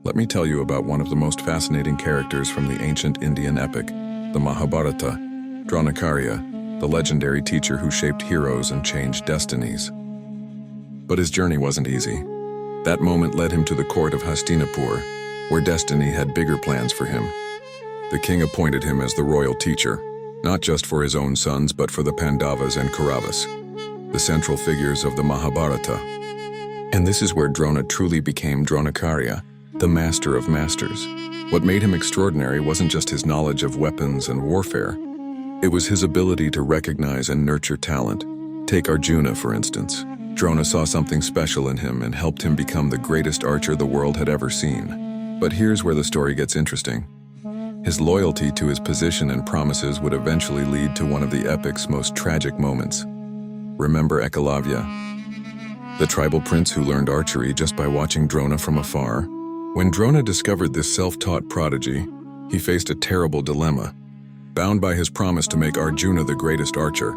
Let me tell you about one of the most fascinating characters from the ancient Indian epic, the Mahabharata, Dronacharya, the legendary teacher who shaped heroes and changed destinies. But his journey wasn't easy. That moment led him to the court of Hastinapur, where destiny had bigger plans for him. The king appointed him as the royal teacher, not just for his own sons but for the Pandavas and Kauravas, the central figures of the Mahabharata. And this is where Drona truly became Dronacharya, the master of masters. What made him extraordinary wasn't just his knowledge of weapons and warfare. It was his ability to recognize and nurture talent. Take Arjuna, for instance. Drona saw something special in him and helped him become the greatest archer the world had ever seen. But here's where the story gets interesting. His loyalty to his position and promises would eventually lead to one of the epic's most tragic moments. Remember Ekalavya, the tribal prince who learned archery just by watching Drona from afar? When Drona discovered this self-taught prodigy, he faced a terrible dilemma. Bound by his promise to make Arjuna the greatest archer,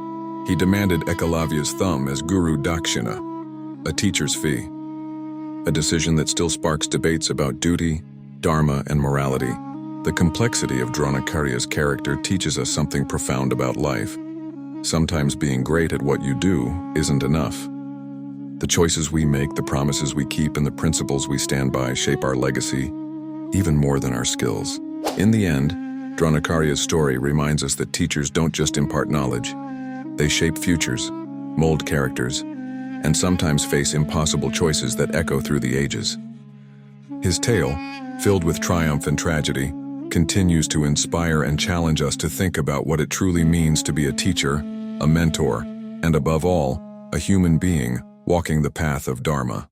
he demanded Ekalavya's thumb as Guru Dakshina, a teacher's fee. A decision that still sparks debates about duty, dharma, and morality. The complexity of Dronacharya's character teaches us something profound about life. Sometimes being great at what you do isn't enough. The choices we make, the promises we keep, and the principles we stand by shape our legacy, even more than our skills. In the end, Dronacharya's story reminds us that teachers don't just impart knowledge. They shape futures, mold characters, and sometimes face impossible choices that echo through the ages. His tale, filled with triumph and tragedy, continues to inspire and challenge us to think about what it truly means to be a teacher, a mentor, and above all, a human being walking the path of Dharma.